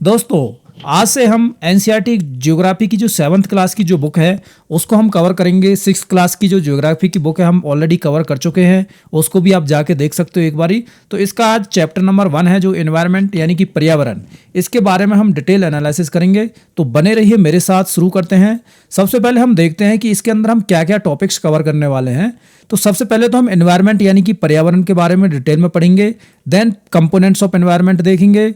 दोस्तों, आज से हम एनसीईआरटी ज्योग्राफी की जो 7th क्लास की जो बुक है उसको हम कवर करेंगे। 6th क्लास की जो ज्योग्राफी की बुक है हम ऑलरेडी कवर कर चुके हैं, उसको भी आप जाके देख सकते हो एक बारी। तो इसका आज चैप्टर नंबर 1 है जो एनवायरनमेंट यानी कि पर्यावरण, इसके बारे में हम डिटेल एनालिसिस करेंगे। तो बने रहिए मेरे साथ, शुरू करते हैं। सबसे पहले हम देखते हैं कि इसके अंदर हम क्या क्या टॉपिक्स कवर करने वाले हैं। तो सबसे पहले तो हम एनवायरनमेंट यानी कि पर्यावरण के बारे में डिटेल में पढ़ेंगे। देन कंपोनेंट्स ऑफ एनवायरनमेंट देखेंगे।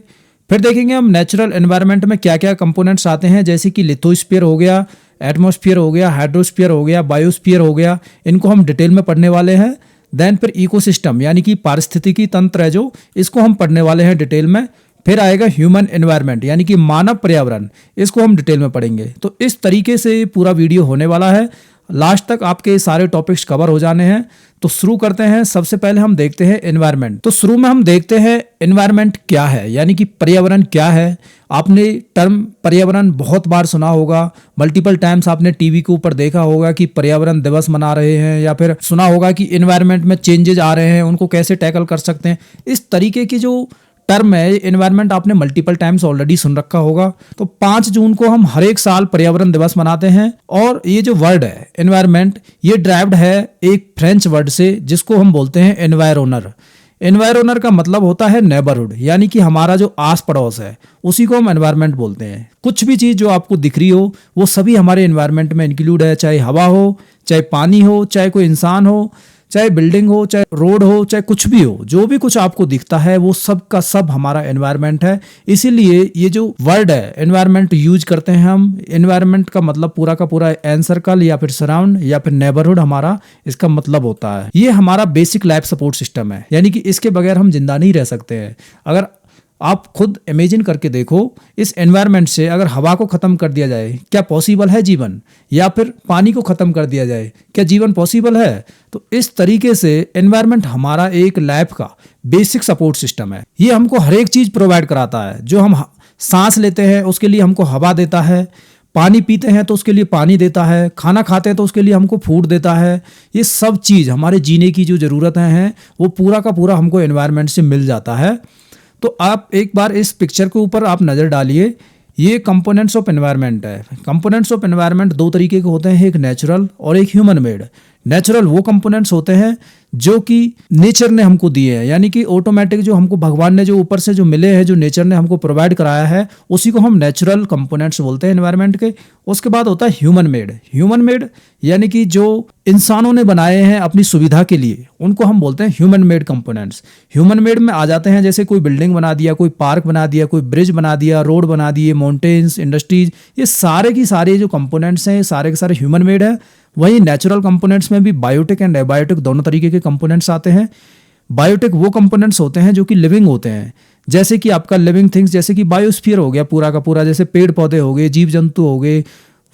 फिर देखेंगे हम नेचुरल एनवायरनमेंट में क्या क्या कंपोनेंट्स आते हैं, जैसे कि लिथोस्फीयर हो गया, एटमॉस्फेयर हो गया, हाइड्रोस्फीयर हो गया, बायोस्फीयर हो गया। इनको हम डिटेल में पढ़ने वाले हैं। देन फिर इकोसिस्टम यानी कि पारिस्थितिकी तंत्र है जो, इसको हम पढ़ने वाले हैं डिटेल में। फिर आएगा ह्यूमन एनवायरनमेंट यानी कि मानव पर्यावरण, इसको हम डिटेल में पढ़ेंगे। तो इस तरीके से पूरा वीडियो होने वाला है, लास्ट तक आपके सारे टॉपिक्स कवर हो जाने हैं। तो शुरू करते हैं। सबसे पहले हम देखते हैं एनवायरनमेंट। तो शुरू में हम देखते हैं एनवायरनमेंट क्या है यानी कि पर्यावरण क्या है। आपने टर्म पर्यावरण बहुत बार सुना होगा, मल्टीपल टाइम्स आपने टीवी के ऊपर देखा होगा कि पर्यावरण दिवस मना रहे हैं, या फिर सुना होगा कि एनवायरनमेंट में चेंजेज आ रहे हैं, उनको कैसे टैकल कर सकते हैं। इस तरीके की जो टर्म है एनवायरनमेंट आपने मल्टीपल टाइम्स ऑलरेडी सुन रखा होगा। तो 5 जून को हम हर एक साल पर्यावरण दिवस मनाते हैं। और ये जो वर्ड है एनवायरनमेंट, ये ड्राइव्ड है एक फ्रेंच वर्ड से जिसको हम बोलते हैं एनवायरोनर। एनवायरोनर का मतलब होता है नेबरहुड यानी कि हमारा जो आस पड़ोस है, उसी को हम एनवायरनमेंट बोलते हैं। कुछ भी चीज़ जो आपको दिख रही हो वो सभी हमारे एनवायरनमेंट में इंक्लूड है, चाहे हवा हो, चाहे पानी हो, चाहे कोई इंसान हो, चाहे बिल्डिंग हो, चाहे रोड हो, चाहे कुछ भी हो, जो भी कुछ आपको दिखता है वो सब का सब हमारा एनवायरनमेंट है। इसीलिए ये जो वर्ड है एनवायरनमेंट यूज करते हैं हम। एनवायरनमेंट का मतलब पूरा का पूरा एनसर्कल या फिर सराउंड या फिर नेबरहुड हमारा इसका मतलब होता है। ये हमारा बेसिक लाइफ सपोर्ट सिस्टम है, यानी कि इसके बगैर हम जिंदा नहीं रह सकते हैं। अगर आप खुद इमेजिन करके देखो, इस एनवायरनमेंट से अगर हवा को ख़त्म कर दिया जाए, क्या पॉसिबल है जीवन? या फिर पानी को ख़त्म कर दिया जाए, क्या जीवन पॉसिबल है? तो इस तरीके से एनवायरनमेंट हमारा एक लाइफ का बेसिक सपोर्ट सिस्टम है। ये हमको हर एक चीज़ प्रोवाइड कराता है। जो हम सांस लेते हैं उसके लिए हमको हवा देता है, पानी पीते हैं तो उसके लिए पानी देता है, खाना खाते हैं तो उसके लिए हमको फूड देता है। ये सब चीज़ हमारे जीने की जो ज़रूरतें हैं वो पूरा का पूरा हमको एनवायरनमेंट से मिल जाता है। तो आप एक बार इस पिक्चर के ऊपर आप नज़र डालिए। ये कंपोनेंट्स ऑफ एनवायरनमेंट है। कंपोनेंट्स ऑफ एनवायरनमेंट 2 तरीके के होते हैं, एक नेचुरल और एक ह्यूमन मेड। नेचुरल वो कंपोनेंट्स होते हैं जो कि नेचर ने हमको दिए हैं, यानी कि ऑटोमेटिक जो हमको भगवान ने जो ऊपर से जो मिले हैं, जो नेचर ने हमको प्रोवाइड कराया है, उसी को हम नेचुरल कंपोनेंट्स बोलते हैं एनवायरनमेंट के। उसके बाद होता है ह्यूमन मेड। ह्यूमन मेड यानी कि जो इंसानों ने बनाए हैं अपनी सुविधा के लिए, उनको हम बोलते हैं human made components. Human made में आ जाते हैं जैसे कोई बिल्डिंग बना दिया, कोई पार्क बना दिया, कोई ब्रिज बना दिया, रोड बना दिए, माउंटेन्स, इंडस्ट्रीज, ये सारे की सारे जो कंपोनेंट्स हैं ये सारे के सारे ह्यूमन मेड है। वहीं नेचुरल कंपोनेंट्स में भी बायोटिक एंड एबायोटिक दोनों तरीके के कंपोनेंट्स आते हैं। बायोटिक वो कंपोनेंट्स होते हैं जो कि लिविंग होते हैं, जैसे कि आपका लिविंग थिंग्स, जैसे कि बायोस्फीयर हो गया पूरा का पूरा, जैसे पेड़ पौधे हो गए, जीव जंतु हो गए,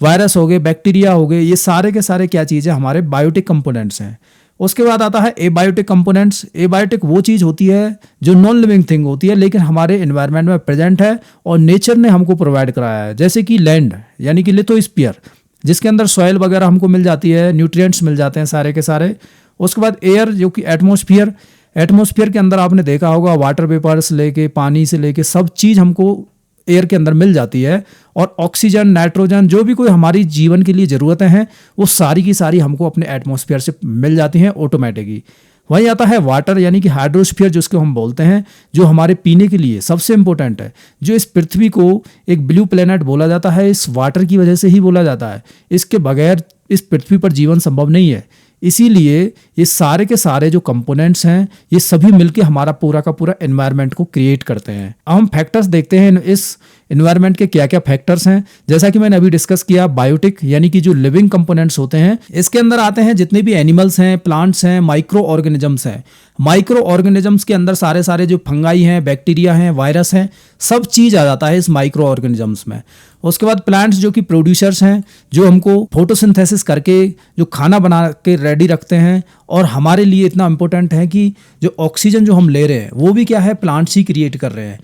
वायरस हो गए, बैक्टीरिया हो गए, ये सारे के सारे क्या चीज़ है, हमारे बायोटिक कंपोनेंट्स हैं। उसके बाद आता है एबायोटिक कंपोनेंट्स। एबायोटिक वो चीज़ होती है जो नॉन लिविंग थिंग होती है लेकिन हमारे एनवायरनमेंट में प्रेजेंट है और नेचर ने हमको प्रोवाइड कराया है, जैसे कि लैंड यानी कि लिथोस्फीयर, जिसके अंदर सॉइल वगैरह हमको मिल जाती है, न्यूट्रिएंट्स मिल जाते हैं सारे के सारे। उसके बाद एयर जो कि एटमॉस्फेयर, एटमॉस्फेयर के अंदर आपने देखा होगा वाटर वेपर्स लेके, पानी से लेके सब चीज़ हमको एयर के अंदर मिल जाती है। और ऑक्सीजन, नाइट्रोजन, जो भी कोई हमारी जीवन के लिए ज़रूरतें हैं वो सारी की सारी हमको अपने एटमॉस्फेयर से मिल जाती हैं ऑटोमेटिकली। वहीं आता है वाटर यानी कि हाइड्रोस्फीयर, जिसको हम बोलते हैं, जो हमारे पीने के लिए सबसे इंपॉर्टेंट है। जो इस पृथ्वी को एक ब्लू प्लेनेट बोला जाता है, इस वाटर की वजह से ही बोला जाता है। इसके बगैर इस पृथ्वी पर जीवन संभव नहीं है। इसीलिए ये सारे के सारे जो कंपोनेंट्स हैं ये सभी मिलके हमारा पूरा का पूरा एनवायरनमेंट को क्रिएट करते हैं। अब हम फैक्टर्स देखते हैं इस एनवायरनमेंट के क्या क्या फैक्टर्स हैं। जैसा कि मैंने अभी डिस्कस किया, बायोटिक यानी कि जो लिविंग कंपोनेंट्स होते हैं, इसके अंदर आते हैं जितने भी एनिमल्स हैं, प्लांट्स हैं, माइक्रो ऑर्गेनिजम्स हैं। माइक्रो ऑर्गेनिजम्स के अंदर सारे सारे जो फंगाई हैं, बैक्टीरिया हैं, वायरस हैं, सब चीज़ आ जाता है इस माइक्रो ऑर्गेनिजम्स में। उसके बाद प्लांट्स जो कि प्रोड्यूसर्स हैं, जो हमको फोटोसिंथेसिस करके जो खाना बना के रेडी रखते हैं। और हमारे लिए इतना इंपॉर्टेंट है कि जो ऑक्सीजन जो हम ले रहे हैं वो भी क्या है, प्लांट्स ही क्रिएट कर रहे हैं।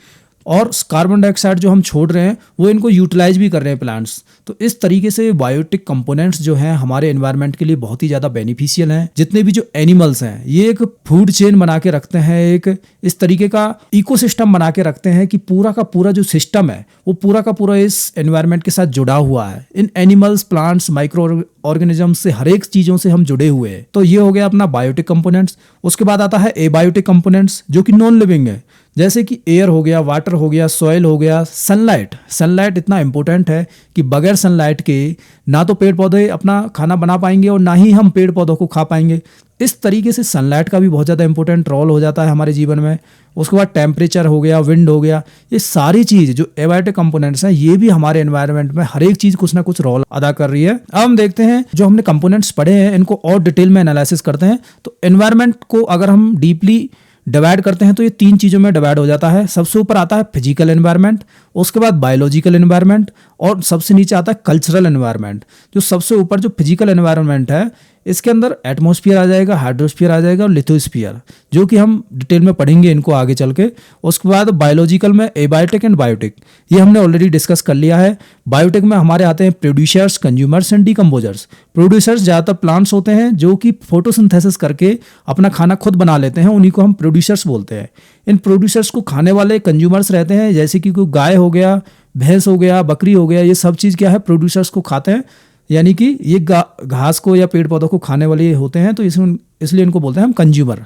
और कार्बन डाइऑक्साइड जो हम छोड़ रहे हैं वो इनको यूटिलाइज भी कर रहे हैं प्लांट्स। तो इस तरीके से बायोटिक कंपोनेंट्स जो हैं हमारे एनवायरनमेंट के लिए बहुत ही ज़्यादा बेनिफिशियल हैं। जितने भी जो एनिमल्स हैं ये एक फूड चेन बना के रखते हैं, एक इस तरीके का इकोसिस्टम बना के रखते हैं कि पूरा का पूरा जो सिस्टम है वो पूरा का पूरा इस एनवायरनमेंट के साथ जुड़ा हुआ है। इन एनिमल्स, प्लांट्स, माइक्रो ऑर्गेनिज्म से हर एक चीज़ों से हम जुड़े हुए हैं। तो ये हो गया अपना बायोटिक कंपोनेंट्स। उसके बाद आता है एबायोटिक कंपोनेंट्स जो कि नॉन लिविंग है, जैसे कि एयर हो गया, वाटर हो गया, सॉइल हो गया, सनलाइट। सनलाइट इतना इंपॉर्टेंट है कि बगैर सनलाइट के ना तो पेड़ पौधे अपना खाना बना पाएंगे और ना ही हम पेड़ पौधों को खा पाएंगे। इस तरीके से सनलाइट का भी बहुत ज़्यादा इंपॉर्टेंट रोल हो जाता है हमारे जीवन में। उसके बाद टेम्परेचर हो गया, विंड हो गया, ये सारी चीज़ जो एबायोटिक कंपोनेंट्स हैं ये भी हमारे एनवायरनमेंट में हर एक चीज़ कुछ ना कुछ रोल अदा कर रही है। अब हम देखते हैं जो हमने कंपोनेंट्स पढ़े हैं इनको और डिटेल में एनालिसिस करते हैं। तो एनवायरनमेंट को अगर हम डीपली डिवाइड करते हैं तो ये 3 चीज़ों में डिवाइड हो जाता है। सबसे ऊपर आता है फिजिकल एनवायरनमेंट, उसके बाद बायोलॉजिकल एनवायरनमेंट और सबसे नीचे आता है कल्चरल एनवायरनमेंट। जो सबसे ऊपर जो फिजिकल एनवायरनमेंट है इसके अंदर एटमॉस्फेयर आ जाएगा, हाइड्रोस्फीयर आ जाएगा और लिथोस्फीयर, जो कि हम डिटेल में पढ़ेंगे इनको आगे चल के। उसके बाद बायोलॉजिकल में एबायोटिक एंड बायोटिक, ये हमने ऑलरेडी डिस्कस कर लिया है। बायोटिक में हमारे आते हैं producers, consumers and decomposers. Producers ज़्यादातर प्लांट्स होते हैं जो कि फोटोसिंथेसिस करके अपना खाना खुद बना लेते हैं, उन्हीं को हम प्रोड्यूसर्स बोलते हैं। इन प्रोड्यूसर्स को खाने वाले कंज्यूमर्स रहते हैं, जैसे कि कोई गाय हो गया, भैंस हो गया, बकरी हो गया, ये सब चीज़ क्या है प्रोड्यूसर्स को खाते हैं, यानी कि ये घास को या पेड़ पौधों को खाने वाले होते हैं, तो इसलिए इनको बोलते हैं हम कंज्यूमर।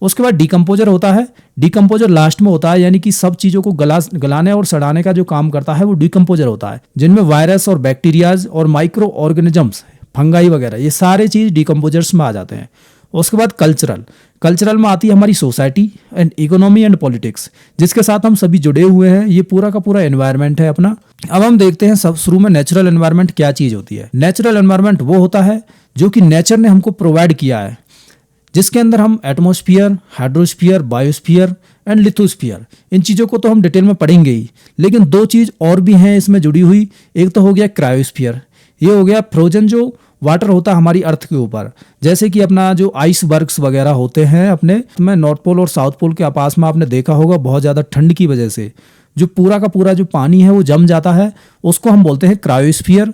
उसके बाद डिकम्पोजर होता है। डिकम्पोजर लास्ट में होता है, यानी कि सब चीज़ों को गलाने और सड़ाने का जो काम करता है वो डिकम्पोजर होता है, जिनमें वायरस और बैक्टीरियाज और माइक्रो ऑर्गेनिजम्स, फंगाई वगैरह, ये सारे चीज़ डिकम्पोजर्स में आ जाते हैं। उसके बाद कल्चरल में आती है हमारी society and economy and politics, जिसके साथ हम सभी जुड़े हुए हैं। ये पूरा का पूरा एनवायरनमेंट है अपना। अब हम देखते हैं सब शुरू में नेचुरल एनवायरनमेंट क्या चीज़ होती है। नेचुरल एनवायरनमेंट वो होता है जो कि नेचर ने हमको प्रोवाइड किया है, जिसके अंदर हम atmosphere, hydrosphere, biosphere and lithosphere, इन चीज़ों को तो हम डिटेल में पढ़ेंगे ही, लेकिन 2 चीज़ और भी हैं इसमें जुड़ी हुई। एक तो हो गया क्रायोस्फीयर, ये हो गया फ्रोजन जो वाटर होता है हमारी अर्थ के ऊपर, जैसे कि अपना जो आइसबर्ग्स वगैरह होते हैं अपने में नॉर्थ पोल और साउथ पोल के आसपास में, आपने देखा होगा बहुत ज़्यादा ठंड की वजह से जो पूरा का पूरा जो पानी है वो जम जाता है, उसको हम बोलते हैं क्रायोस्फीयर।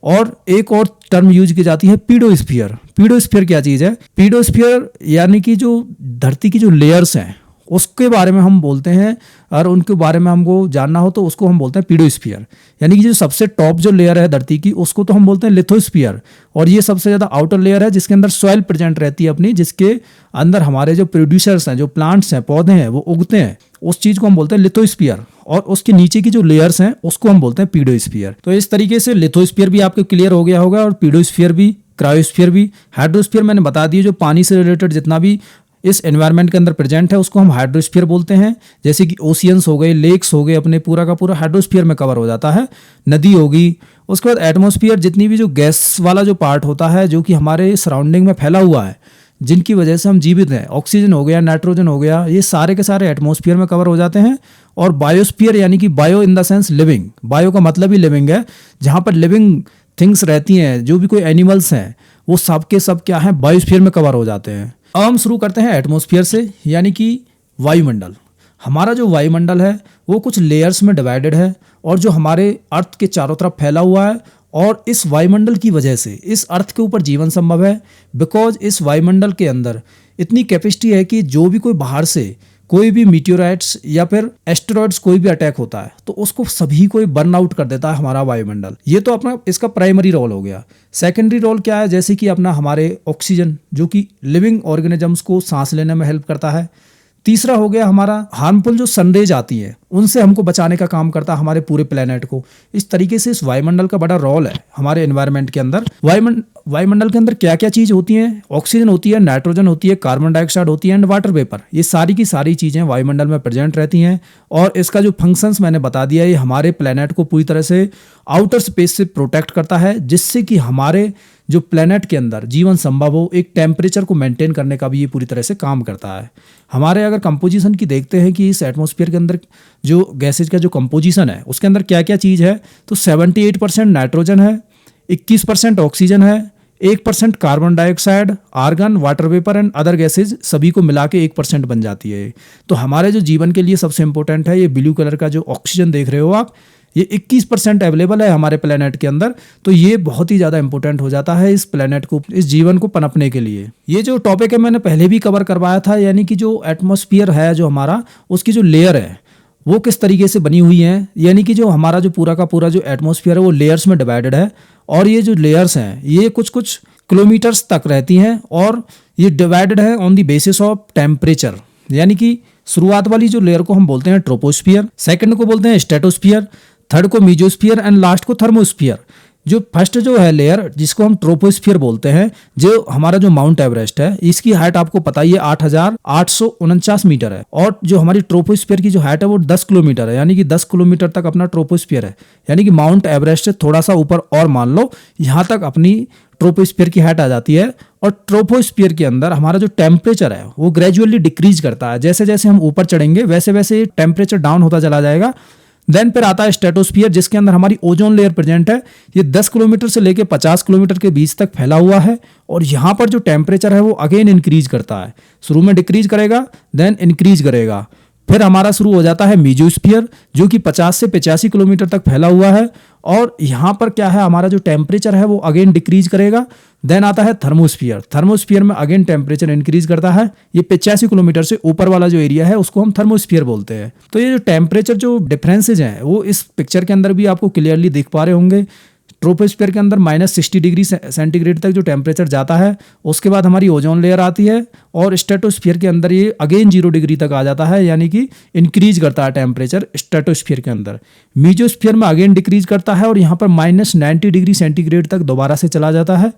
और एक और टर्म यूज की जाती है पीडोस्फीयर। पीडोस्फीयर क्या चीज़ है? पीडोस्फीयर यानी कि जो धरती की जो लेयर्स हैं उसके बारे में हम बोलते हैं, और उनके बारे में हमको जानना हो तो उसको हम बोलते हैं पीडोस्फीयर। यानी कि जो सबसे टॉप जो लेयर है धरती की उसको तो हम बोलते हैं लिथोस्फीयर, और ये सबसे ज़्यादा आउटर लेयर है जिसके अंदर सॉइल प्रेजेंट रहती है अपनी, जिसके अंदर हमारे जो प्रोड्यूसर्स हैं, जो प्लांट्स हैं, पौधे हैं, वो उगते हैं, उस चीज़ को हम बोलते हैं लिथोस्फीयर। और उसके नीचे की जो लेयर्स हैं उसको हम बोलते हैं पीडोस्फीयर। तो इस तरीके से लिथोस्फीयर भी आपको क्लियर हो गया होगा, और पीडोस्फीयर भी, क्रायोस्फीयर भी। हाइड्रोस्फीयर मैंने बता दिया, जो पानी से रिलेटेड जितना भी इस एनवायरनमेंट के अंदर प्रेजेंट है उसको हम हाइड्रोस्फीयर बोलते हैं, जैसे कि ओशियंस हो गए, लेक्स हो गए, अपने पूरा का पूरा हाइड्रोस्फीयर में कवर हो जाता है, नदी होगी। उसके बाद एटमॉस्फेयर, जितनी भी जो गैस वाला जो पार्ट होता है जो कि हमारे सराउंडिंग में फैला हुआ है, जिनकी वजह से हम जीवित हैं, ऑक्सीजन हो गया, नाइट्रोजन हो गया, ये सारे के सारे एटमॉस्फेयर में कवर हो जाते हैं। और बायोस्फीयर यानी कि bio in the sense living, bio का मतलब ही लिविंग है, जहाँ पर लिविंग थिंग्स रहती हैं, जो भी कोई एनिमल्स हैं वो सब के सब क्या है बायोस्फीयर में कवर हो जाते हैं। अब हम शुरू करते हैं एटमॉस्फेयर से, यानी कि वायुमंडल। हमारा जो वायुमंडल है वो कुछ लेयर्स में डिवाइडेड है और जो हमारे अर्थ के चारों तरफ फैला हुआ है, और इस वायुमंडल की वजह से इस अर्थ के ऊपर जीवन संभव है। बिकॉज इस वायुमंडल के अंदर इतनी कैपेसिटी है कि जो भी कोई बाहर से कोई भी मीटियोराइट्स या फिर एस्टेरॉइड्स कोई भी अटैक होता है तो उसको सभी को बर्न आउट कर देता है हमारा वायुमंडल। ये तो अपना इसका प्राइमरी रोल हो गया। सेकेंडरी रोल क्या है? जैसे कि अपना हमारे ऑक्सीजन, जो कि लिविंग ऑर्गेनिजम्स को सांस लेने में हेल्प करता है। तीसरा हो गया हमारा हार्मफुल जो सनरेज आती है उनसे हमको बचाने का काम करता है हमारे पूरे प्लेनेट को। इस तरीके से इस वायुमंडल का बड़ा रोल है हमारे एनवायरनमेंट के अंदर। वायुमंडल के अंदर क्या क्या चीज़ होती हैं? ऑक्सीजन होती है, नाइट्रोजन होती है, कार्बन डाइऑक्साइड होती है एंड वाटर वेपर। ये सारी की सारी चीज़ें वायुमंडल में प्रेजेंट रहती हैं, और इसका जो फंक्शंस मैंने बता दिया, ये हमारे प्लेनेट को पूरी तरह से आउटर स्पेस से प्रोटेक्ट करता है, जिससे कि हमारे जो प्लेनेट के अंदर जीवन संभव हो। एक टेम्परेचर को मेंटेन करने का भी ये पूरी तरह से काम करता है। हमारे अगर कंपोजिशन की देखते हैं कि इस एटमॉस्फेयर के अंदर जो गैसेज का जो कंपोजिशन है उसके अंदर क्या क्या चीज़ है, तो 78% नाइट्रोजन है, 21% ऑक्सीजन है, 1% carbon dioxide, argon, water vapour and other gases सभी को मिला के 1% बन जाती है। तो हमारे जो जीवन के लिए सबसे इंपॉर्टेंट है ये ब्लू कलर का जो ऑक्सीजन देख रहे हो आप, ये 21% अवेलेबल है हमारे प्लेनेट के अंदर। तो ये बहुत ही ज़्यादा इंपॉर्टेंट हो जाता है इस प्लेनेट को, इस जीवन को पनपने के लिए। ये जो टॉपिक है मैंने पहले भी कवर करवाया था, यानी कि जो एटमॉस्फेयर है जो हमारा, उसकी जो लेयर है वो किस तरीके से बनी हुई है। यानी कि जो हमारा जो पूरा का पूरा जो एटमॉस्फेयर है वो लेयर्स में डिवाइडेड है, और ये जो लेयर्स हैं ये कुछ कुछ किलोमीटर्स तक रहती हैं, और ये डिवाइडेड है on the basis of temperature. यानी कि शुरुआत वाली जो लेयर को हम बोलते हैं ट्रोपोस्फियर, सेकंड को बोलते हैं स्ट्रेटोस्फियर, थर्ड को मीजोस्फियर एंड लास्ट को थर्मोस्फियर। जो फर्स्ट जो है लेयर जिसको हम ट्रोपोस्फियर बोलते हैं, जो हमारा जो माउंट एवरेस्ट है इसकी हाइट आपको पता ही है 8,849 मीटर है, और जो हमारी ट्रोपोस्फियर की जो हाइट है वो 10 किलोमीटर है। यानी कि 10 किलोमीटर तक अपना ट्रोपोस्फियर है, यानी कि माउंट एवरेस्ट से थोड़ा सा ऊपर और मान लो, यहाँ तक अपनी ट्रोपोस्फियर की हाइट आ जाती है। और ट्रोपोस्फियर के अंदर हमारा जो टेम्परेचर है वो ग्रेजुअली डिक्रीज करता है, जैसे जैसे हम ऊपर चढ़ेंगे वैसे वैसे टेम्परेचर डाउन होता चला जाएगा। देन फिर आता है स्ट्रेटोस्फियर, जिसके अंदर हमारी ओजोन लेयर प्रेजेंट है। ये 10 किलोमीटर से लेके 50 किलोमीटर के बीच तक फैला हुआ है, और यहाँ पर जो टेम्परेचर है वो अगेन इंक्रीज करता है। शुरू में डिक्रीज करेगा, देन इंक्रीज करेगा। फिर हमारा शुरू हो जाता है मीजोस्फियर, जो कि 50 से 85 किलोमीटर तक फैला हुआ है, और यहाँ पर क्या है हमारा जो टेम्परेचर है वो अगेन डिक्रीज करेगा। देन आता है थर्मोस्फियर, थर्मोस्फियर में अगेन टेम्परेचर इंक्रीज करता है। ये 85 किलोमीटर से ऊपर वाला जो एरिया है उसको हम थर्मोस्फियर बोलते हैं। तो ये जो टेम्परेचर जो डिफरेंसेज हैं वो इस पिक्चर के अंदर भी आपको क्लियरली दिख पा रहे होंगे। ट्रोपोस्फियर के अंदर -60 डिग्री सेंटीग्रेड तक जो टेम्परेचर जाता है, उसके बाद हमारी ओजोन लेयर आती है, और स्ट्रेटोस्फियर के अंदर ये अगेन 0 डिग्री तक आ जाता है, यानी कि इंक्रीज करता है टेम्परेचर स्ट्रेटोस्फियर के अंदर। मीजोस्फियर में अगेन डिक्रीज करता है, और यहाँ पर -90 डिग्री सेंटीग्रेड तक दोबारा से चला जाता है,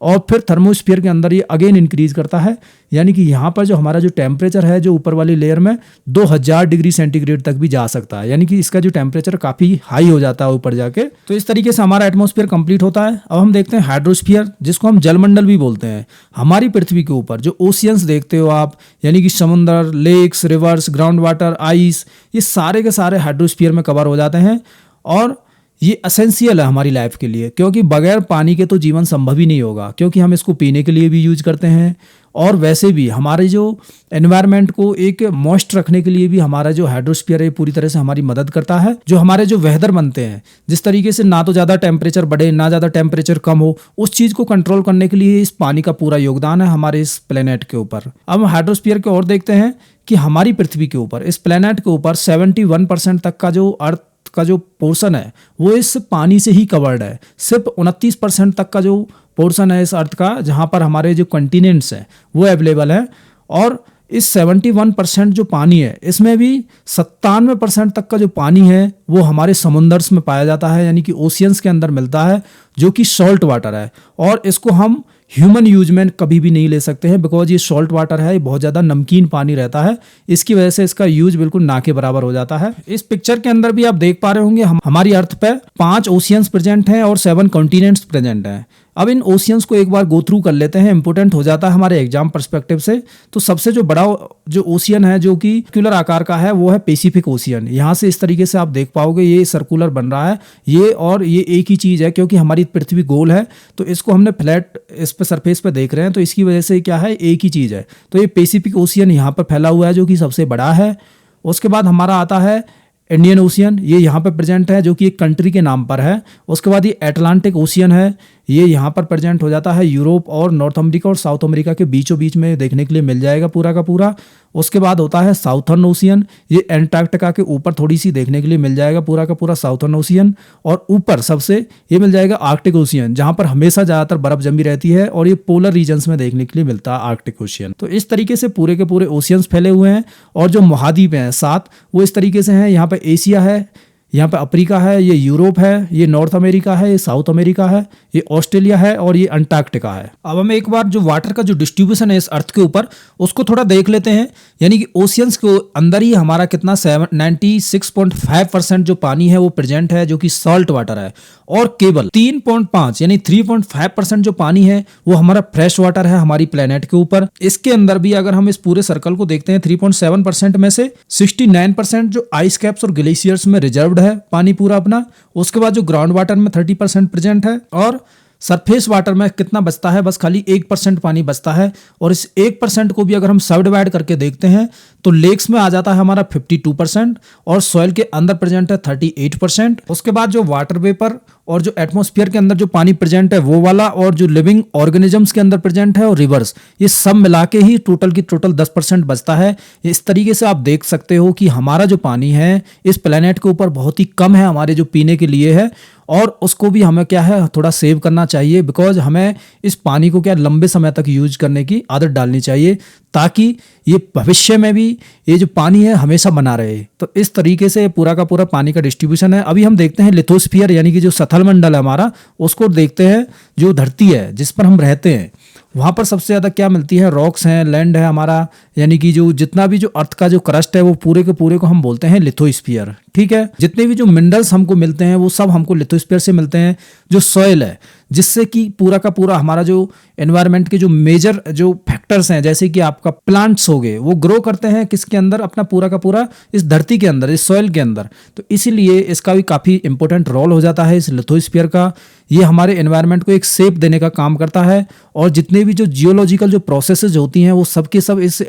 और फिर थर्मोस्फियर के अंदर ये अगेन इंक्रीज करता है। यानी कि यहाँ पर जो हमारा जो टेम्परेचर है जो ऊपर वाली लेयर में 2000 डिग्री सेंटीग्रेड तक भी जा सकता है, यानी कि इसका जो टेम्परेचर काफ़ी हाई हो जाता है ऊपर जाके। तो इस तरीके से हमारा एटमॉस्फेयर कंप्लीट होता है। अब हम देखते हैं हाइड्रोस्फीयर, जिसको हम जलमंडल भी बोलते हैं। हमारी पृथ्वी के ऊपर जो ओशियंस देखते हो आप, यानी कि समुद्र, lakes, rivers, ground water, ice, ये सारे के सारे हाइड्रोस्फीयर में कवर हो जाते हैं, और ये असेंशियल है हमारी लाइफ के लिए, क्योंकि बगैर पानी के तो जीवन संभव ही नहीं होगा, क्योंकि हम इसको पीने के लिए भी यूज करते हैं, और वैसे भी हमारे जो एनवायरनमेंट को एक मॉइस्ट रखने के लिए भी हमारा जो हाइड्रोस्फीयर है पूरी तरह से हमारी मदद करता है। जो हमारे जो वेदर बनते हैं, जिस तरीके से ना तो ज़्यादा टेम्परेचर बढ़े ना ज़्यादा टेम्परेचर कम हो, उस चीज़ को कंट्रोल करने के लिए इस पानी का पूरा योगदान है हमारे इस प्लेनेट के ऊपर। अब हम हाइड्रोस्फीयर की ओर देखते हैं कि हमारी पृथ्वी के ऊपर, इस प्लेनेट के ऊपर 71% तक का जो अर्थ का जो पोर्शन है वो इस पानी से ही कवर्ड है। सिर्फ 29% तक का जो पोर्शन है इस अर्थ का जहाँ पर हमारे जो कंटिनेंट्स हैं वो अवेलेबल है, और इस 71% जो पानी है इसमें भी 97% तक का जो पानी है वो हमारे समुंदर्स में पाया जाता है, यानी कि ओशियंस के अंदर मिलता है, जो कि सॉल्ट वाटर है। और इसको हम ह्यूमन यूज में कभी भी नहीं ले सकते हैं, बिकॉज ये सॉल्ट वाटर है, ये बहुत ज़्यादा नमकीन पानी रहता है, इसकी वजह से इसका यूज बिल्कुल ना के बराबर हो जाता है। इस पिक्चर के अंदर भी आप देख पा रहे होंगे हमारी अर्थ पे 5 ओशियंस प्रेजेंट हैं और 7 कॉन्टिनेंट्स प्रेजेंट हैं। अब इन ओशियंस को एक बार गो थ्रू कर लेते हैं, इंपॉर्टेंट हो जाता है हमारे एग्जाम पर्सपेक्टिव से। तो सबसे जो बड़ा जो ओशियन है जो कि सर्कुलर आकार का है वो है पैसिफिक ओशियन। यहाँ से इस तरीके से आप देख पाओगे ये सर्कुलर बन रहा है, ये और ये एक ही चीज़ है, क्योंकि हमारी पृथ्वी गोल है तो इसको हमने फ्लैट इस पे सरफेस पे देख रहे हैं, तो इसकी वजह से क्या है एक ही चीज़ है। तो ये पैसिफिक ओशियन यहाँ पर फैला हुआ है जो कि सबसे बड़ा है। उसके बाद हमारा आता है इंडियन ओशियन, ये यहाँ पर प्रेजेंट है जो कि एक कंट्री के नाम पर है। उसके बाद ये अटलांटिक ओशियन है, ये यहाँ पर प्रेजेंट हो जाता है, यूरोप और नॉर्थ अमेरिका और साउथ अमेरिका के बीचों बीच में देखने के लिए मिल जाएगा पूरा का पूरा। उसके बाद होता है साउथर्न ओशियन, ये एंटार्क्टिका के ऊपर थोड़ी सी देखने के लिए मिल जाएगा पूरा का पूरा साउथर्न ओशियन। और ऊपर सबसे ये मिल जाएगा आर्कटिक ओशियन, जहाँ पर हमेशा ज़्यादातर बर्फ जमी रहती है, और ये पोलर रीजन्स में देखने के लिए मिलता है आर्कटिक ओशियन। तो इस तरीके से पूरे के पूरे ओशियंस फैले हुए हैं। और जो महाद्वीप हैं 7 वो इस तरीके से हैं, यहाँ पर एशिया है, यहाँ पे अफ्रीका है, ये यूरोप है, ये नॉर्थ अमेरिका है, ये साउथ अमेरिका है, ये ऑस्ट्रेलिया है और ये अंटार्कटिका है। अब हम एक बार जो वाटर का जो डिस्ट्रीब्यूशन है इस अर्थ के ऊपर उसको थोड़ा देख लेते हैं। यानी कि ओशियंस के अंदर ही हमारा कितना 96.5% जो पानी है वो प्रेजेंट है, जो कि सॉल्ट वाटर है, और केवल 3.5 यानी 3.5% जो पानी है वो हमारा फ्रेश वाटर है हमारी प्लेनेट के ऊपर। इसके अंदर भी अगर हम इस पूरे सर्कल को देखते हैं 3.7% में से 69% जो आइस कैप्स और ग्लेशियर्स में रिजर्व्ड है पानी पूरा अपना। उसके बाद जो ग्राउंड वाटर में 30% प्रेजेंट है, और सरफेस वाटर में कितना बचता है, बस खाली 1% पानी बचता है। और इस 1% को भी अगर हम सब डिवाइड करके देखते हैं तो लेक्स में आ जाता है हमारा 52% और सॉइल के अंदर प्रेजेंट है 38%। उसके बाद जो वाटर वेपर और जो एटमॉस्फेयर के अंदर जो पानी प्रेजेंट है वो वाला, और जो लिविंग ऑर्गेनिजम्स के अंदर प्रेजेंट है और रिवर्स, ये सब मिला के ही टोटल की टोटल 10% बचता है। इस तरीके से आप देख सकते हो कि हमारा जो पानी है इस प्लेनेट के ऊपर बहुत ही कम है हमारे जो पीने के लिए है, और उसको भी हमें क्या है थोड़ा सेव करना चाहिए, बिकॉज हमें इस पानी को क्या लंबे समय तक यूज करने की आदत डालनी चाहिए, ताकि ये भविष्य में भी ये जो पानी है हमेशा बना रहे। तो इस तरीके से पूरा का पूरा पानी का डिस्ट्रीब्यूशन है। अभी हम देखते हैं लिथोस्फीयर यानी कि जो सतल मंडल है हमारा, उसको देखते हैं। जो धरती है जिस पर हम रहते हैं वहाँ पर सबसे ज़्यादा क्या मिलती है, रॉक्स हैं, लैंड है हमारा, यानी कि जो जितना भी जो अर्थ का जो क्रस्ट है वो पूरे के पूरे को हम बोलते हैं लिथोस्फीयर। ठीक है, जितने भी जो मिनरल्स हमको मिलते हैं वो सब हमको लिथोस्फीयर से मिलते हैं। जो सॉइल है जिससे कि पूरा का पूरा हमारा जो एनवायरनमेंट के जो मेजर जो फैक्टर्स हैं, जैसे कि आपका प्लांट्स हो गए, वो ग्रो करते हैं किसके अंदर, अपना पूरा का पूरा इस धरती के अंदर, इस सॉइल के अंदर। तो इसीलिए इसका भी काफ़ी इंपॉर्टेंट रोल हो जाता है इस लिथोस्फीयर का। ये हमारे एनवायरनमेंट को एक शेप देने का काम करता है, और जितने भी जो जियोलॉजिकल जो प्रोसेसेस होती हैं वो सब के सब इस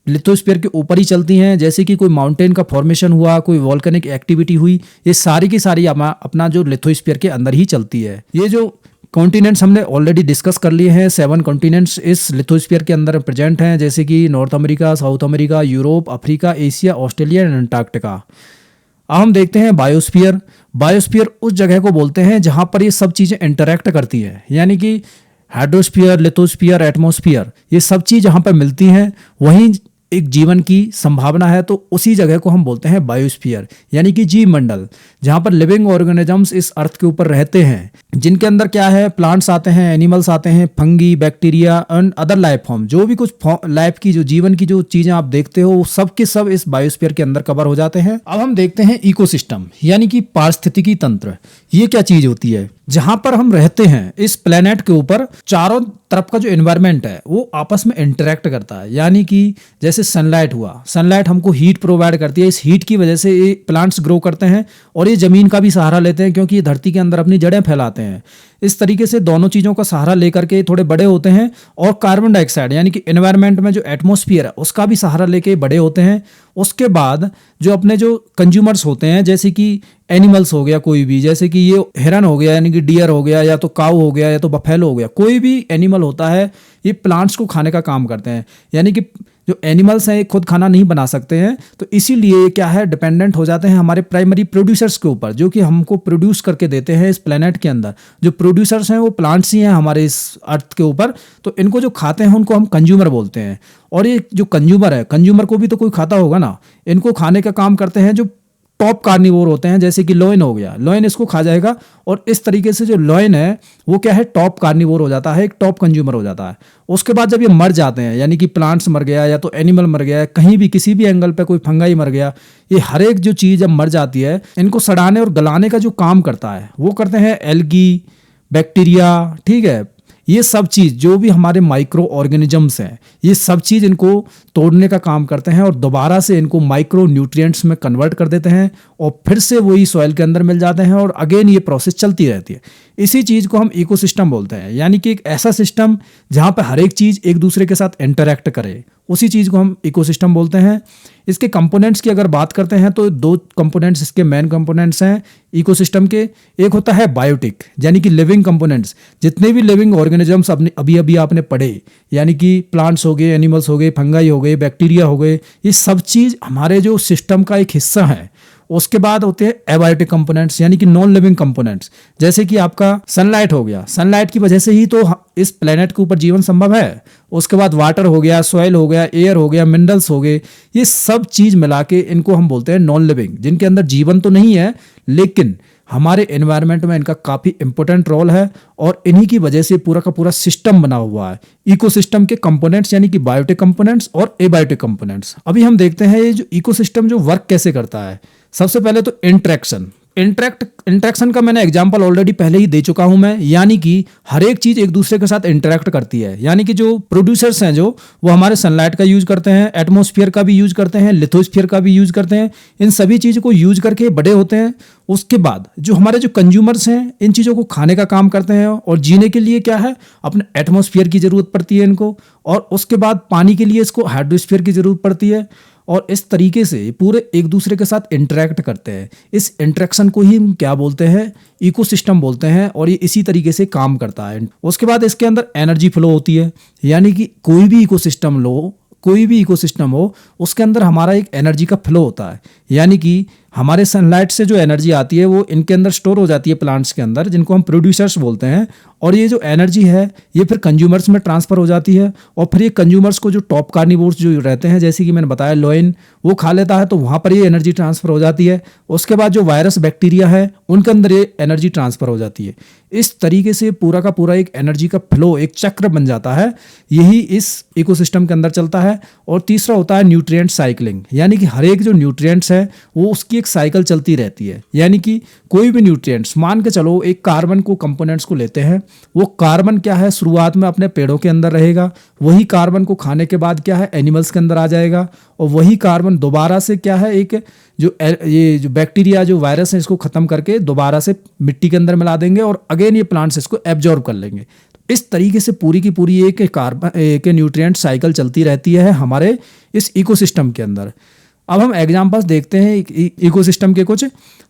लिथोस्फीयर के ऊपर ही चलती हैं। जैसे कि कोई माउंटेन का फॉर्मेशन हुआ, कोई वॉल्केनिक एक्टिविटी हुई, ये सारी की सारी अपना जो लिथोस्फीयर के अंदर ही चलती है। ये जो कॉन्टिनेंट्स हमने ऑलरेडी डिस्कस कर लिए हैं, 7 कॉन्टिनेंट्स इस लिथोस्फीयर के अंदर प्रेजेंट हैं, जैसे कि north America, south America, Europe, Africa, Asia, Australia and Antarctica. अब हम देखते हैं बायोस्फीयर। बायोस्फीयर उस जगह को बोलते हैं जहां पर ये सब चीज़ें इंटरैक्ट करती हैं, यानी कि हाइड्रोस्फीयर, लिथोस्फीयर, एटमॉस्फीयर, ये सब चीज़ जहां पर मिलती हैं वहीं एक जीवन की संभावना है। तो उसी जगह को हम बोलते हैं बायोस्फीयर, यानी कि जीव मंडल, जहां पर लिविंग ऑर्गेनिजम्स इस अर्थ के ऊपर रहते हैं, जिनके अंदर क्या है, प्लांट्स आते हैं, एनिमल्स आते हैं, fungi, bacteria and other life form, जो भी कुछ लाइफ की जो जीवन की जो चीजें आप देखते हो वो सब के सब इस बायोस्फीयर के अंदर कवर हो जाते हैं। अब हम देखते हैं इकोसिस्टम, यानी कि पारिस्थितिकी तंत्र। ये क्या चीज होती है, जहां पर हम रहते हैं इस प्लेनेट के ऊपर, चारों तरफ का जो एनवायरनमेंट है वो आपस में इंटरेक्ट करता है। यानी कि जैसे सनलाइट हुआ, सनलाइट हमको हीट प्रोवाइड करती है, इस हीट की वजह से ये प्लांट्स ग्रो करते हैं, और ये जमीन का भी सहारा लेते हैं क्योंकि ये धरती के अंदर अपनी जड़ें फैलाते हैं। इस तरीके से दोनों चीज़ों का सहारा लेकर के थोड़े बड़े होते हैं, और कार्बन डाइऑक्साइड यानी कि एनवायरनमेंट में जो एटमॉस्फेयर है उसका भी सहारा लेके बड़े होते हैं। उसके बाद जो अपने जो कंज्यूमर्स होते हैं, जैसे कि एनिमल्स हो गया कोई भी, जैसे कि ये हिरन हो गया, यानी कि डियर हो गया, या तो काऊ हो गया, या तो बफेलो हो गया, कोई भी एनिमल होता है, ये प्लांट्स को खाने का काम करते हैं। यानी कि जो एनिमल्स हैं ये खुद खाना नहीं बना सकते हैं, तो इसीलिए क्या है, डिपेंडेंट हो जाते हैं हमारे प्राइमरी प्रोड्यूसर्स के ऊपर, जो कि हमको प्रोड्यूस करके देते हैं इस प्लेनेट के अंदर। जो प्रोड्यूसर्स हैं वो प्लांट्स ही हैं हमारे इस अर्थ के ऊपर, तो इनको जो खाते हैं उनको हम कंज्यूमर बोलते हैं। और ये जो कंज्यूमर है, कंज्यूमर को भी तो कोई खाता होगा ना, इनको खाने का काम करते हैं जो टॉप कार्निवोर होते हैं, जैसे कि लॉयन हो गया, लॉयन इसको खा जाएगा, और इस तरीके से जो लॉयन है वो क्या है, टॉप कार्निवोर हो जाता है, एक टॉप कंज्यूमर हो जाता है। उसके बाद जब ये मर जाते हैं, यानी कि प्लांट्स मर गया, या तो एनिमल मर गया, कहीं भी किसी भी एंगल पे कोई फंगाई मर गया, ये हर एक जो चीज़ जब मर जाती है, इनको सड़ाने और गलाने का जो काम करता है वो करते हैं एल्गी, बैक्टीरिया। ठीक है, ये सब चीज़ जो भी हमारे माइक्रो ऑर्गेनिजम्स हैं, ये सब चीज़ इनको तोड़ने का काम करते हैं, और दोबारा से इनको माइक्रो न्यूट्रिएंट्स में कन्वर्ट कर देते हैं, और फिर से वही सॉइल के अंदर मिल जाते हैं, और अगेन ये प्रोसेस चलती रहती है। इसी चीज़ को हम इकोसिस्टम बोलते हैं, यानी कि एक ऐसा सिस्टम जहाँ पर हर एक चीज़ एक दूसरे के साथ इंटरैक्ट करे, उसी चीज़ को हम इकोसिस्टम बोलते हैं। इसके कंपोनेंट्स की अगर बात करते हैं तो 2 कंपोनेंट्स इसके मेन कंपोनेंट्स हैं इकोसिस्टम के। एक होता है बायोटिक, यानी कि लिविंग कंपोनेंट्स, जितने भी लिविंग ऑर्गेनिजम्स अभी अभी आपने पढ़े, यानी कि प्लांट्स हो गए, एनिमल्स हो गए, फंगाई हो गए, बैक्टीरिया हो गए, ये सब चीज़ हमारे जो सिस्टम का एक हिस्सा है। उसके बाद होते हैं एबायोटिक कंपोनेंट्स, यानी कि नॉन लिविंग कंपोनेंट्स, जैसे कि आपका सनलाइट हो गया, सनलाइट की वजह से ही तो इस प्लेनेट के ऊपर जीवन संभव है। उसके बाद वाटर हो गया, सॉइल हो गया, एयर हो गया, मिनरल्स हो गए, ये सब चीज़ मिला के इनको हम बोलते हैं नॉन लिविंग, जिनके अंदर जीवन तो नहीं है, लेकिन हमारे एनवायरनमेंट में इनका काफ़ी इंपॉर्टेंट रोल है, और इन्हीं की वजह से पूरा का पूरा सिस्टम बना हुआ है। इकोसिस्टम के कंपोनेंट्स, यानी कि बायोटिक कंपोनेंट्स और एबायोटिक कंपोनेंट्स। अभी हम देखते हैं ये जो इकोसिस्टम जो वर्क कैसे करता है। सबसे पहले तो इंटरेक्शन, इंटरेक्शन का मैंने एग्जांपल ऑलरेडी पहले ही दे चुका हूं मैं, यानी कि हर एक चीज एक दूसरे के साथ इंटरेक्ट करती है। यानी कि जो प्रोड्यूसर्स हैं जो वो हमारे सनलाइट का यूज करते हैं, एटमॉस्फेयर का भी यूज करते हैं, लिथोस्फीयर का भी यूज करते हैं, इन सभी चीज़ों को यूज करके बड़े होते हैं। उसके बाद जो हमारे जो कंज्यूमर्स हैं इन चीज़ों को खाने का काम करते हैं, और जीने के लिए क्या है, अपने एटमॉस्फेयर की ज़रूरत पड़ती है इनको, और उसके बाद पानी के लिए इसको हाइड्रोस्फीयर की ज़रूरत पड़ती है। और इस तरीके से पूरे एक दूसरे के साथ इंटरेक्ट करते हैं। इस इंटरेक्शन को ही हम क्या बोलते हैं, इकोसिस्टम बोलते हैं, और ये इसी तरीके से काम करता है। उसके बाद इसके अंदर एनर्जी फ्लो होती है, यानी कि कोई भी इकोसिस्टम हो उसके अंदर हमारा एक एनर्जी का फ्लो होता है। यानी कि हमारे सनलाइट से जो एनर्जी आती है वो इनके अंदर स्टोर हो जाती है प्लांट्स के अंदर, जिनको हम प्रोड्यूसर्स बोलते हैं, और ये जो एनर्जी है ये फिर कंज्यूमर्स में ट्रांसफ़र हो जाती है। और फिर ये कंज्यूमर्स को जो टॉप कार्निवोर्स जो रहते हैं, जैसे कि मैंने बताया लोइन, वो खा लेता है, तो वहाँ पर ये एनर्जी ट्रांसफ़र हो जाती है। उसके बाद जो वायरस बैक्टीरिया है उनके अंदर ये एनर्जी ट्रांसफ़र हो जाती है। इस तरीके से पूरा का पूरा एक एनर्जी का फ्लो, एक चक्र बन जाता है, यही इस इकोसिस्टम के अंदर चलता है। और तीसरा होता है न्यूट्रिएंट साइकिलिंग, यानी कि हर एक जो न्यूट्रिएंट्स है वो उसकी एक साइकिल चलती रहती है। यानी कि कोई भी न्यूट्रिएंट्स, मान के चलो एक कार्बन को कंपोनेंट्स को लेते हैं, वो कार्बन क्या है शुरुआत में अपने पेड़ों के अंदर रहेगा, वही कार्बन को खाने के बाद क्या है एनिमल्स के अंदर आ जाएगा, और वही कार्बन दोबारा से क्या है एक ये जो बैक्टीरिया जो वायरस है इसको खत्म करके दोबारा से मिट्टी के अंदर मिला देंगे, और अगेन ये प्लांट्स इसको एब्जॉर्ब कर लेंगे। इस तरीके से पूरी की पूरी एक न्यूट्रिएंट साइकिल चलती रहती है हमारे इस इकोसिस्टम के अंदर। अब हम एग्जांपल्स देखते हैं इकोसिस्टम के कुछ।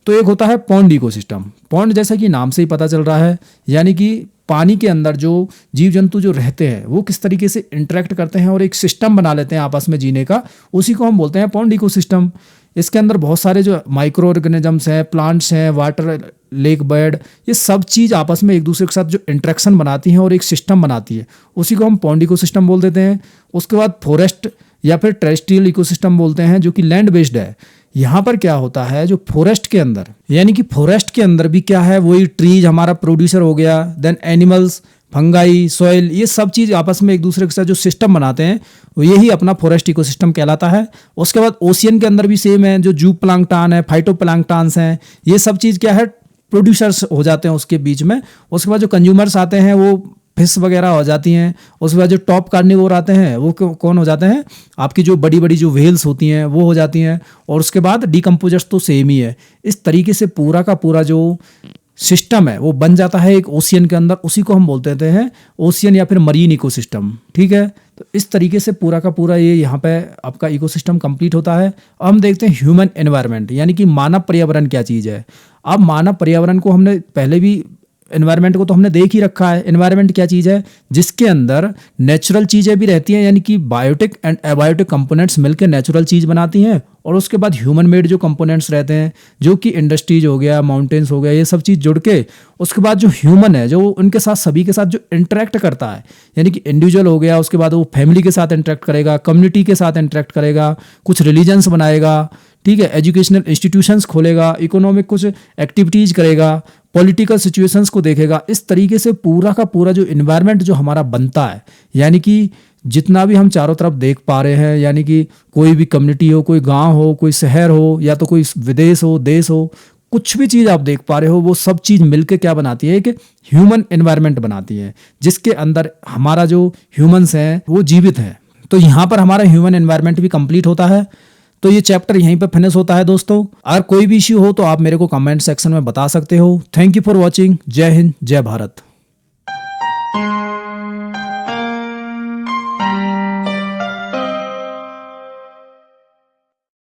तो एक होता है पॉन्ड इकोसिस्टम। पॉन्ड जैसा कि नाम से ही पता चल रहा है, यानी कि पानी के अंदर जो जीव जंतु जो रहते हैं वो किस तरीके से इंटरेक्ट करते हैं और एक सिस्टम बना लेते हैं आपस में जीने का, उसी को हम बोलते हैं पॉन्ड इकोसिस्टम। इसके अंदर बहुत सारे जो माइक्रो ऑर्गेनिजम्स हैं, प्लांट्स हैं, वाटर लेक बर्ड, ये सब चीज़ आपस में एक दूसरे के साथ जो इंटरेक्शन बनाती हैं और एक सिस्टम बनाती है, उसी को हम पॉन्ड इकोसिस्टम बोल देते हैं। उसके बाद फॉरेस्ट या फिर टेरेस्ट्रियल इकोसिस्टम बोलते हैं, जो कि लैंड बेस्ड है। यहाँ पर क्या होता है, जो फॉरेस्ट के अंदर, यानी कि फॉरेस्ट के अंदर भी क्या है, वही ट्रीज हमारा प्रोड्यूसर हो गया, देन एनिमल्स, फंगाई, सॉइल, ये सब चीज़ आपस में एक दूसरे के साथ जो सिस्टम बनाते हैं वो यही अपना फॉरेस्ट इकोसिस्टम कहलाता है। उसके बाद ओशियन के अंदर भी सेम है, जो जू प्लांक्टन है, फाइटो प्लांक्टन्स हैं, ये सब चीज़ क्या है प्रोड्यूसर्स हो जाते हैं उसके बीच में। उसके बाद जो कंज्यूमर्स आते हैं वो फिश वगैरह हो जाती हैं। उसके बाद जो टॉप कार्निवोर आते हैं वो कौन हो जाते हैं, आपकी जो बड़ी बड़ी जो व्हेल्स होती हैं वो हो जाती हैं। और उसके बाद डिकम्पोजर्स तो सेम ही है। इस तरीके से पूरा का पूरा जो सिस्टम है वो बन जाता है एक ओशियन के अंदर, उसी को हम बोलते हैं ओशियन या फिर मरीन इकोसिस्टम। ठीक है, तो इस तरीके से पूरा का पूरा ये यहाँ पे आपका इकोसिस्टम कंप्लीट होता है। अब हम देखते हैं ह्यूमन एनवायरनमेंट, यानी कि मानव पर्यावरण क्या चीज़ है। अब मानव पर्यावरण को हमने पहले भी, एनवायरनमेंट को तो हमने देख ही रखा है। एनवायरनमेंट क्या चीज़ है, जिसके अंदर नेचुरल चीज़ें भी रहती हैं, यानी कि बायोटिक एंड एबायोटिक कंपोनेंट्स मिलकर नेचुरल चीज़ बनाती हैं। और उसके बाद ह्यूमन मेड जो कंपोनेंट्स रहते हैं, जो कि इंडस्ट्रीज हो गया, माउंटेन्स हो गया, ये सब चीज़ जुड़ के उसके बाद जो ह्यूमन है, जो उनके साथ सभी के साथ जो इंटरेक्ट करता है, यानी कि इंडिविजुअल हो गया, उसके बाद वो फैमिली के साथ इंटरेक्ट करेगा, कम्युनिटी के साथ इंटरेक्ट करेगा, कुछ रिलीजन्स बनाएगा, ठीक है, एजुकेशनल इंस्टीट्यूशंस खोलेगा, इकोनॉमिक कुछ एक्टिविटीज़ करेगा, पॉलिटिकल सिचुएशंस को देखेगा। इस तरीके से पूरा का पूरा जो इन्वायरमेंट जो हमारा बनता है, यानी कि जितना भी हम चारों तरफ देख पा रहे हैं, यानी कि कोई भी कम्युनिटी हो, कोई गांव हो, कोई शहर हो, या तो कोई विदेश हो, देश हो, कुछ भी चीज़ आप देख पा रहे हो, वो सब चीज़ मिलके क्या बनाती है, कि ह्यूमन एनवायरनमेंट बनाती है, जिसके अंदर हमारा जो ह्यूमंस हैं वो जीवित हैं। तो यहाँ पर हमारा ह्यूमन एनवायरनमेंट भी कंप्लीट होता है। तो ये चैप्टर यहीं पे फिनिश होता है दोस्तों। अगर कोई भी इश्यू हो तो आप मेरे को कमेंट सेक्शन में बता सकते हो। Thank you for watching. जय हिंद, जय भारत।